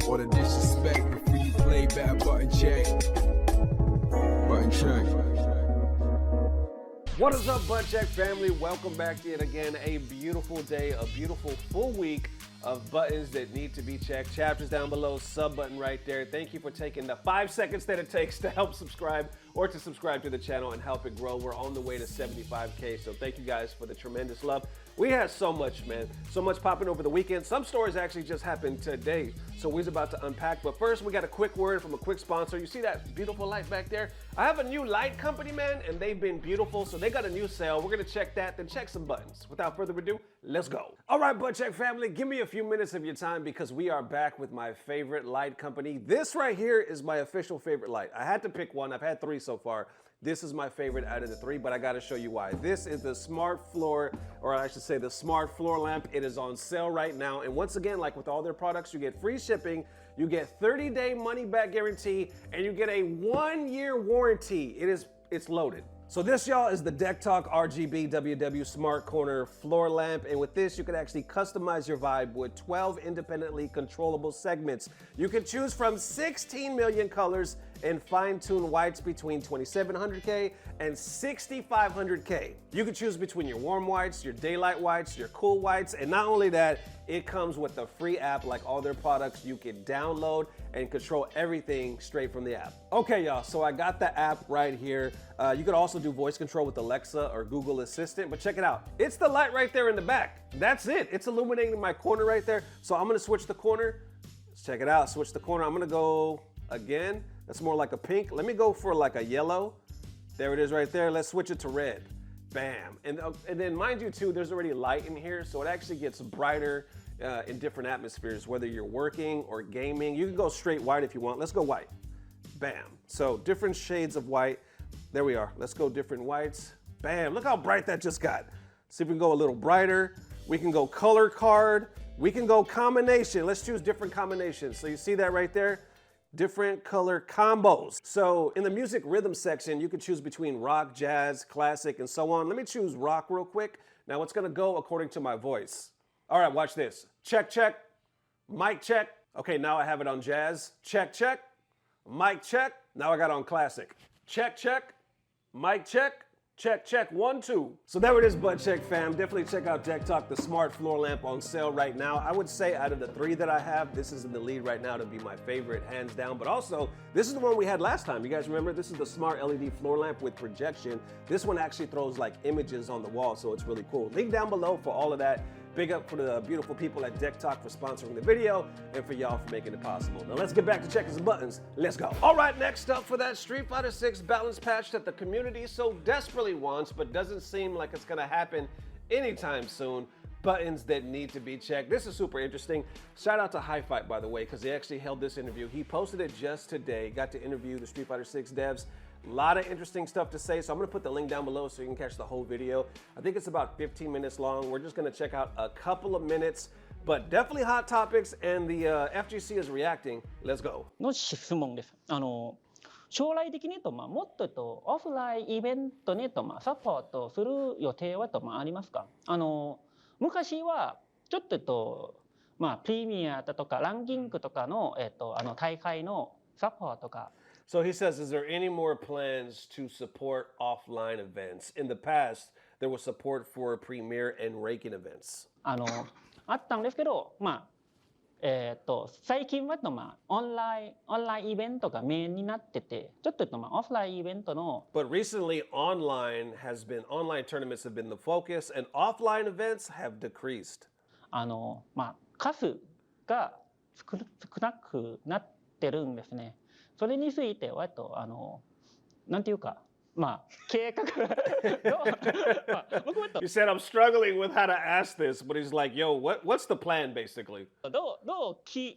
or the disrespect before you play back. Button check. Button check. What is up, Butt Check family? Welcome back to yet again a beautiful day, a beautiful full week of buttons that need to be checked. Chapters down below, sub button right there. Thank you for taking the 5 seconds that it takes to help subscribe or to subscribe to the channel and help it grow. We're on the way to 75K, so thank you guys for the tremendous love. We had so much, man. So much popping over the weekend. Some stories actually just happened today, so we're about to unpack. But first, we got a quick word from a quick sponsor. You see that beautiful light back there? I have a new light company, man, and they've been beautiful, so they got a new sale. We're gonna check that, then check some buttons. Without further ado, let's go. All right, Butt Check family, give me a few minutes of your time because we are back with my favorite light company. This right here is my official favorite light. I had to pick one. I've had 3 so far. This is my favorite out of the 3, but I gotta show you why. This is the smart floor, or I should say the smart floor lamp. It is on sale right now. And once again, like with all their products, you get free shipping, you get 30-day money-back guarantee, and you get a 1-year warranty. It's loaded. So this, y'all, is the DeckTok RGB WW Smart Corner Floor Lamp. And with this, you can actually customize your vibe with 12 independently controllable segments. You can choose from 16 million colors and fine-tune whites between 2700K and 6500K. You can choose between your warm whites, your daylight whites, your cool whites, and not only that, it comes with a free app like all their products. You can download and control everything straight from the app. Okay, y'all, so I got the app right here. You could also do voice control with Alexa or Google Assistant, but check it out. It's the light right there in the back. That's it. It's illuminating my corner right there. So I'm gonna switch the corner. Let's check it out, switch the corner. I'm gonna go again. That's more like a pink. Let me go for like a yellow. There it is right there. Let's switch it to red. Bam. And then mind you too, there's already light in here, so it actually gets brighter in different atmospheres, whether you're working or gaming. You can go straight white if you want. Let's go white. Bam. So different shades of white. There we are. Let's go different whites. Bam. Look how bright that just got. See if we can go a little brighter. We can go color card. We can go combination. Let's choose different combinations. So you see that right there? Different color combos. So in the music rhythm section, you can choose between rock, jazz, classic, and so on. Let me choose rock real quick. Now it's gonna go according to my voice. All right, watch this. Check, check, mic check. Okay, now I have it on jazz. Check, check, mic check. Now I got it on classic. Check, check, mic check. Check, check, 1, 2. So there it is, Butt Check fam. Definitely check out DeckTok, the smart floor lamp on sale right now. I would say out of the 3 that I have, this is in the lead right now to be my favorite, hands down. But also, this is the one we had last time. You guys remember? This is the smart LED floor lamp with projection. This one actually throws like images on the wall, so it's really cool. Link down below for all of that. Big up for the beautiful people at DeckTok for sponsoring the video and for y'all for making it possible. Now let's get back to checking some buttons. Let's go. All right, next up for that Street Fighter 6 balance patch that the community so desperately wants but doesn't seem like it's gonna happen anytime soon. Buttons that need to be checked. This is super interesting. Shout out to HiFight, by the way, because he actually held this interview. He posted it just today. Got to interview the Street Fighter 6 devs. A lot of interesting stuff to say, so I'm gonna put the link down below so you can catch the whole video. I think it's about 15 minutes long. We're just gonna check out a couple of minutes, but definitely hot topics, and the FGC is reacting. Let's go. の質問です。将来的にもっとオフラインイベントにサポートする予定はありますか？昔はちょっとプレミアとかランキングとかの大会のサポートが So he says, is there any more plans to support offline events? In the past, there was support for premier and ranking events. あったんですけど、最近はオンラインイベントがメインになってて、ちょっとオフラインイベントの But recently, online tournaments have been the focus, and offline events have decreased. 数が少なくなってるんですね。それについてはなんていうか、計画He said, I'm struggling with how to ask this, but he's like, yo, what's the plan, basically? どう聞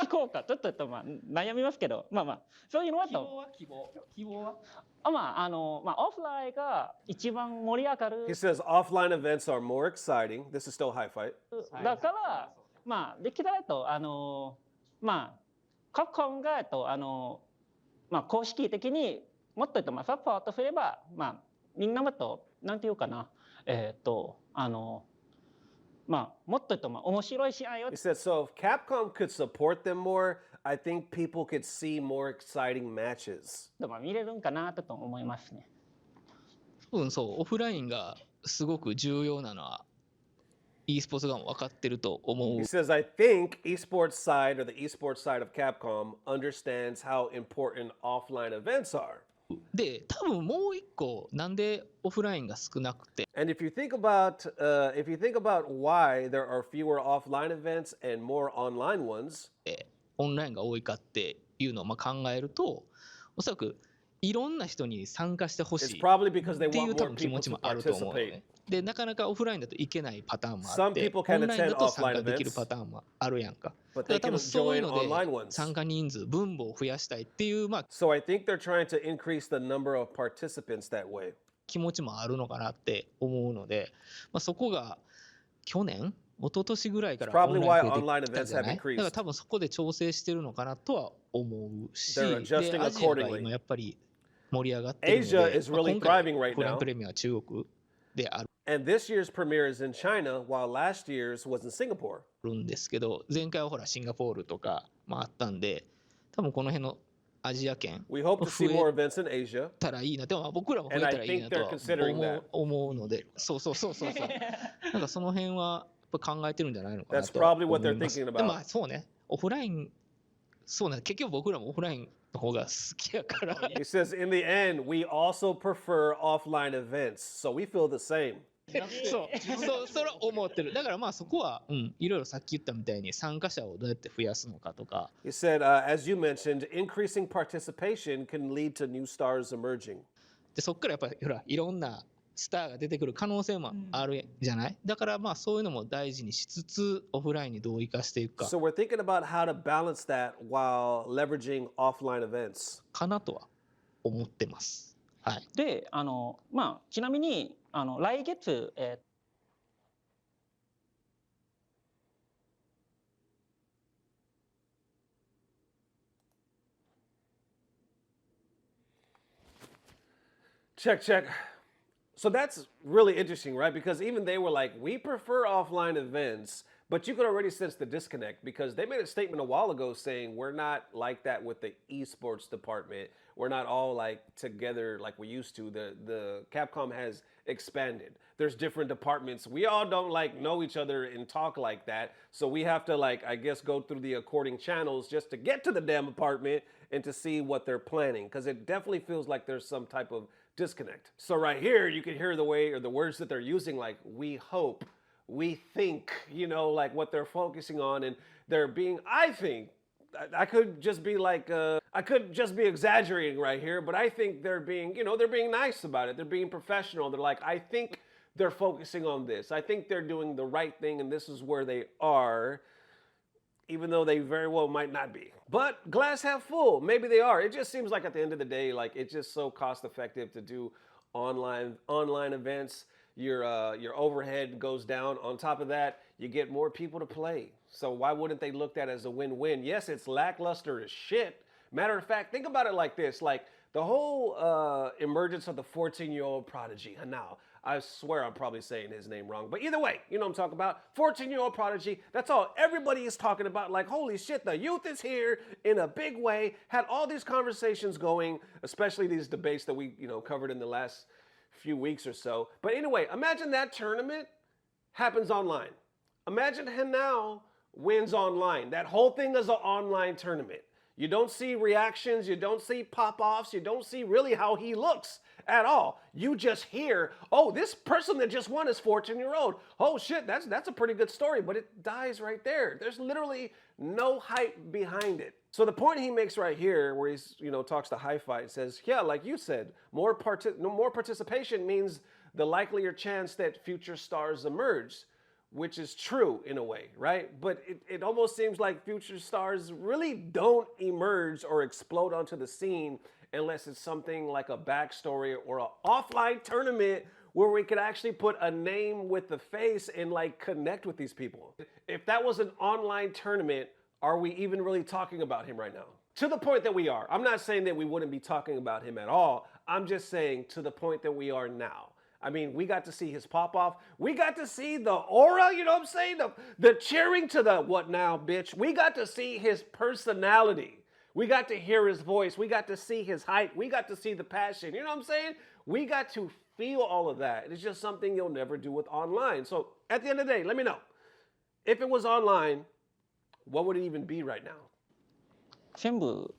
こうかちょっと悩みますけど、そういうのは希望はオフラインが一番盛り上がる。He says offline events are more exciting. This is still HiFight. だからできたらカプコンが公式的にもっとサポートすればみんなもなんていうかなまあもっと言うとまあ面白い試合を He said, so if Capcom could support them more, I think people could see more exciting matches. まあ見れるんかなと思いますね。多分そうオフラインがすごく重要なのは e スポーツ側も分かってると思 He う。 says, I think esports side or the esports side of Capcom understands how important offline events are. で多分もう一個なんでオフラインが少なくて And if you think about why there are fewer offline events and more online ones, オンラインが多いかっていうのをまあ考えるとおそらくいろんな人に参加してほし it's い probably because they ってい want う多 more 分気 people 持ち to もあると思うの participate. ね。でなかなかオフラインだといけないパターンもあ Some って people オ can ンラインだ attend と参 offline 加できる events, パターンもあるやんか。 but だ they から多 can 分そういう join の online で ones. 参加人数分母を増やしたいっていうまあ So I think they're trying to increase the number of participants that way. 気持ちもあるのかなって思うので、まあ、そこが去年一昨年ぐらいから It's オ probably ンライ why ン増え online てきた events じゃ have ないだから increased. 多分そこで調整してるのかなとは思うし They're で adjusting アジアが accordingly. 今やっぱり盛り上がってるの Asia で、 is まあ really 今回 thriving right フラン now. プレミアは中国であ And this year's premiere is in China, while last year's was in Singapore. るんですけど前回はほらシンガポールとかもあったんで多分この辺のアジア圏 We hope to see 増 more え events in Asia. たらいいなでもまあ僕らも増えたらいいなとは And I think they're considering 思 that. う思うのでそうなんかその辺はやっぱ考えてるんじゃないのかな That's とは probably 思 what い they're ます。 thinking でも about. まあそうねオフラインそうね結局僕らもオフラインの方が好きやから He says, in the end, we also prefer offline events, so we feel the same. そうそれは思ってるだからまあそこは、いろいろさっき言ったみたいに参加者をどうやって増やすのかとか He said, as you mentioned, increasing participation can lead to new stars emerging. でそっからやっぱりほらいろんなスターが出てくる可能性もあるじゃない、だからまあそういうのも大事にしつつオフラインにどう生かしていくか So we're thinking about how to balance that while leveraging offline events. かなとは思ってますはいでまあちなみに来月Check. So that's really interesting, right? Because even they were like, we prefer offline events, but you could already sense the disconnect because they made a statement a while ago saying we're not like that with the esports department. We're not all like together like we used to. The Capcom has expanded. There's different departments. We all don't like know each other and talk like that. So we have to like, I guess, go through the according channels just to get to the damn apartment and to see what they're planning. Because it definitely feels like there's some type of disconnect. So right here, you can hear the way or the words that they're using, like we hope, we think, like what they're focusing on, and they're being, I think, I could just be like, I could just be exaggerating right here, but I think they're being, they're being nice about it. They're being professional. They're like, I think they're focusing on this. I think they're doing the right thing, and this is where they are, even though they very well might not be. But glass half full, maybe they are. It just seems like at the end of the day, like it's just so cost effective to do online events. Your overhead goes down. On top of that, you get more people to play. So why wouldn't they look at it as a win-win? Yes, it's lackluster as shit. Matter of fact, think about it like this. Like the whole emergence of the 14-year-old prodigy. Now, I swear I'm probably saying his name wrong. But either way, you know what I'm talking about. 14-year-old prodigy. That's all everybody is talking about. Like, holy shit, the youth is here in a big way. Had all these conversations going, especially these debates that we, covered in the last few weeks or so. But anyway, imagine that tournament happens online. Imagine him now wins online. That whole thing is an online tournament. You don't see reactions. You don't see pop-offs. You don't see really how he looks at all. You just hear, oh, this person that just won is 14-year-old. Oh shit, that's a pretty good story, but it dies right there. There's literally no hype behind it. So the point he makes right here, where he's talks to HiFight, says, yeah, like you said, more participation means the likelier chance that future stars emerge, which is true in a way, right? But it almost seems like future stars really don't emerge or explode onto the scene unless it's something like a backstory or an offline tournament where we could actually put a name with the face and like connect with these people. If that was an online tournament, are we even really talking about him right now? To the point that we are. I'm not saying that we wouldn't be talking about him at all. I'm just saying to the point that we are now. I mean, we got to see his pop off. We got to see the aura, you know what I'm saying? The cheering to the what now, bitch. We got to see his personality. We got to hear his voice. We got to see his height. We got to see the passion. You know what I'm saying? We got to feel all of that. It's just something you'll never do with online. So at the end of the day, let me know. If it was online, what would it even be right now? 全部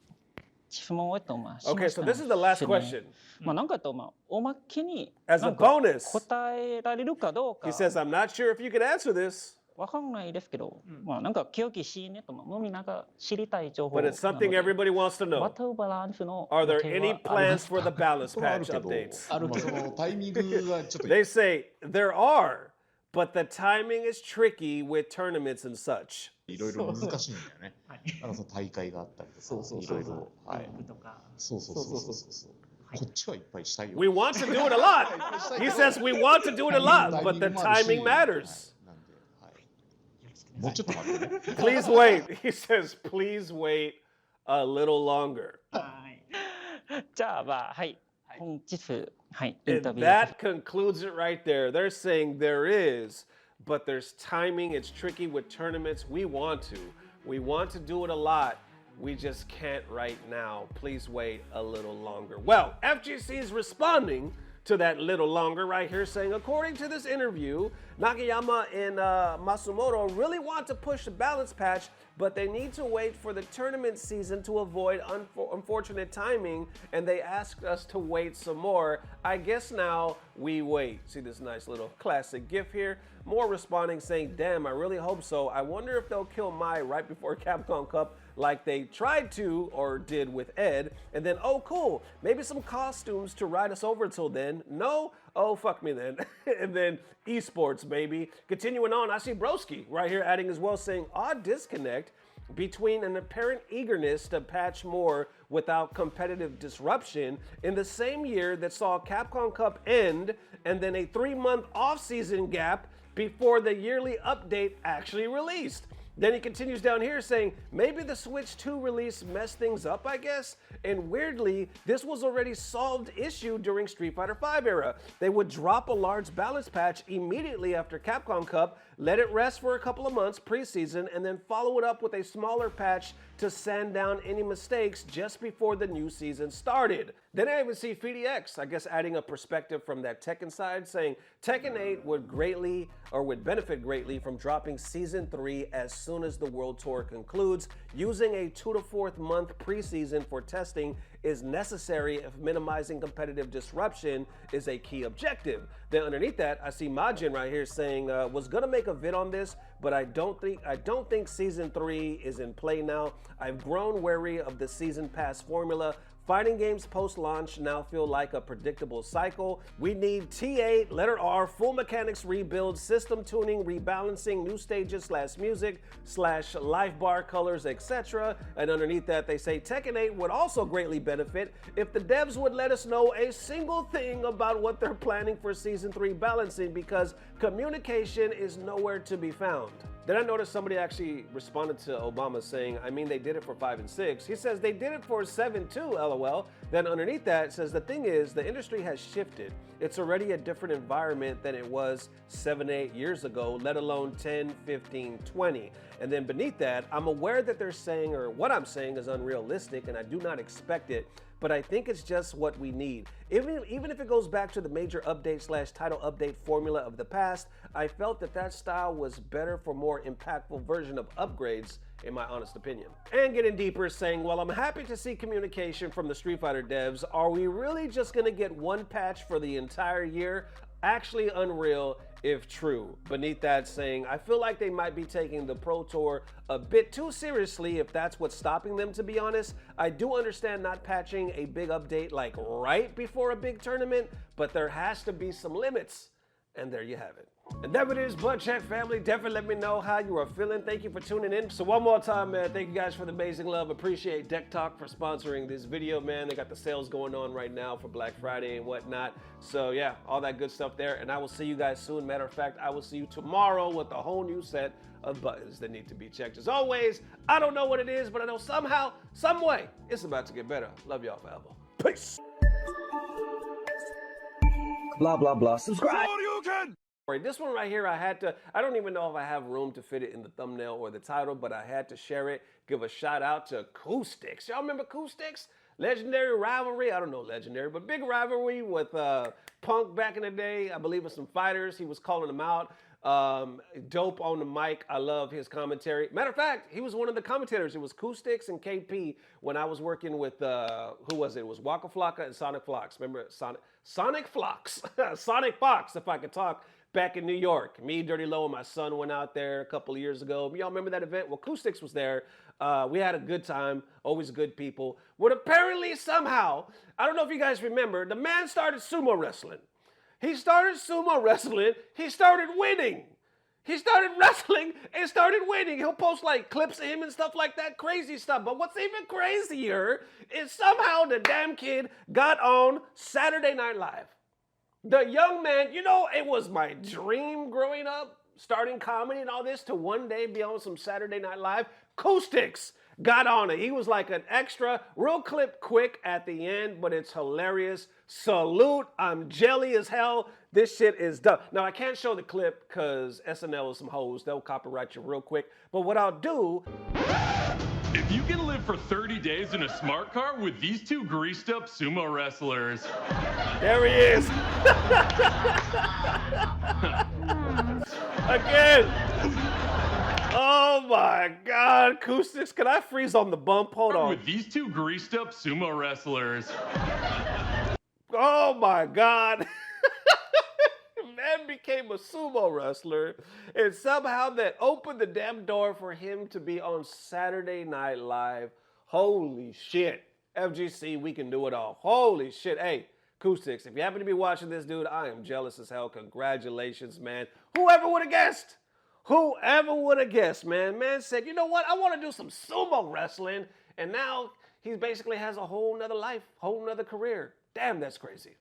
質問をしました Okay, so this is the last question. まあなんかとまあおまけに As な a んか bonus, 答えられるかどうか he says, I'm not sure if you can answer this, わかんないですけど、まあなんか清きシーネとまあみんなが知りたい情報 but な it's の something で everybody wants to バ know. トルバランスの Are 予 there 定 any はありま plans す for the balance それはある patch けど、 updates? そのタイミングがちょっと They say there are, but the timing is tricky with tournaments and such. いろいろ難しいんだよね。その大会があったりとか、いろいろ。はい。とかそう。こっちはいっぱいしたいよ。 We want to do it a lot. He says we want to do it a lot, but the timing matters. なんで、はい。もうちょっと待ってね。 Please wait. He says, please wait a little longer. はいじゃあまあはい本日はいイン And タビュー that concludes it right there. They're saying there is, but there's timing. It's tricky with tournaments. We want to do it a lot. We just can't right now. Please wait a little longer. Well, FGC is responding to that little longer right here, saying, according to this interview, Nakayama and Masumoto really want to push the balance patch, but they need to wait for the tournament season to avoid unfortunate timing, and they asked us to wait some more. I guess now we wait. See this nice little classic gif here? More responding saying, damn, I really hope so. I wonder if they'll kill Mai right before Capcom Cup like they tried to or did with Ed. And then, oh, cool, maybe some costumes to ride us over till then. No? Oh, fuck me then. And then esports, baby. Continuing on, I see Broski right here adding as well, saying, odd disconnect between an apparent eagerness to patch more without competitive disruption in the same year that saw Capcom Cup end and then a 3-month off-season gap before the yearly update actually released. Then he continues down here saying, maybe the Switch 2 release messed things up, I guess. And weirdly, this was already solved issue during Street Fighter V era. They would drop a large balance patch immediately after Capcom Cup, let it rest for a couple of months preseason, and then follow it up with a smaller patch to sand down any mistakes just before the new season started. Then I even see FDX, I guess adding a perspective from that Tekken side, saying Tekken 8 would benefit greatly from dropping Season 3 as soon as the World Tour concludes. Using a 2 to 4 month preseason for testing is necessary if minimizing competitive disruption is a key objective. Then underneath that, I see Majin right here saying, was gonna make a vid on this, but I don't think Season 3 is in play now. I've grown wary of the Season Pass formula. Fighting games post-launch now feel like a predictable cycle. We need T8, letter R, full mechanics rebuild, system tuning, rebalancing, new stages / music / life bar colors, etc. And underneath that, they say Tekken 8 would also greatly benefit if the devs would let us know a single thing about what they're planning for Season 3 balancing, because communication is nowhere to be found. Then I noticed somebody actually responded to Obama saying, I mean, they did it for 5 and 6. He says they did it for 7 too, LOL. Then underneath that, it says the thing is, the industry has shifted. It's already a different environment than it was 7, 8 years ago, let alone 10, 15, 20. And then beneath that, I'm aware that they're saying, or what I'm saying is unrealistic, and I do not expect it, but I think it's just what we need. Even if it goes back to the major update / title update formula of the past, I felt that style was better for more impactful version of upgrades, in my honest opinion. And getting deeper, saying, well, I'm happy to see communication from the Street Fighter devs. Are we really just gonna get one patch for the entire year? Actually unreal if true. Beneath that saying, I feel like they might be taking the Pro Tour a bit too seriously if that's what's stopping them, to be honest. I do understand not patching a big update like right before a big tournament, but there has to be some limits. And there you have it. And that it is, Butt Check family. Definitely let me know how you are feeling. Thank you for tuning in. So one more time, man, thank you guys for the amazing love. Appreciate DeckTok for sponsoring this video, man. They got the sales going on right now for Black Friday and whatnot. So yeah, all that good stuff there. And I will see you guys soon. Matter of fact, I will see you tomorrow with a whole new set of buttons that need to be checked. As always, I don't know what it is, but I know somehow, some way, it's about to get better. Love y'all forever. Peace. blah, blah, blah. Subscribe. This one right here, I don't even know if I have room to fit it in the thumbnail or the title, but I had to share it. Give a shout out to Koustics. Y'all remember Koustics? Legendary rivalry. I don't know legendary, but big rivalry with Punk back in the day. I believe with some fighters. He was calling them out. Dope on the mic. I love his commentary. Matter of fact, he was one of the commentators. It was Koustics and KP when I was working with, who was it? It was Waka Flocka and Sonic Fox. Remember Sonic Fox? Sonic Fox, if I could talk. Back in New York. Me, Dirty Low, and my son went out there a couple of years ago. Y'all remember that event? Well, Koustics was there. We had a good time. Always good people. But apparently, somehow, I don't know if you guys remember, the man started sumo wrestling. He started sumo wrestling. He started winning. He started wrestling and started winning. He'll post like clips of him and stuff like that. Crazy stuff. But what's even crazier is somehow the damn kid got on Saturday Night Live. The young man, you know, it was my dream growing up, starting comedy and all this, to one day be on some Saturday Night Live. Koustics got on it. He was like an extra, real clip quick at the end, but it's hilarious. Salute. I'm jelly as hell. This shit is dumb. Now, I can't show the clip because SNL is some hoes. They'll copyright you real quick. But what I'll do... If you can live for 30 days in a smart car with these two greased up sumo wrestlers. There he is. Again. Oh my God. Koustics, can I freeze on the bump? Hold on. With these two greased up sumo wrestlers. Oh my God. Man became a sumo wrestler, and somehow that opened the damn door for him to be on Saturday Night Live. Holy shit. FGC, we can do it all. Holy shit. Hey, Koustics, if you happen to be watching this, dude, I am jealous as hell. Congratulations, man. Whoever would have guessed? Whoever would have guessed, man. Man said, you know what? I want to do some sumo wrestling, and now he basically has a whole nother life, whole nother career. Damn, that's crazy.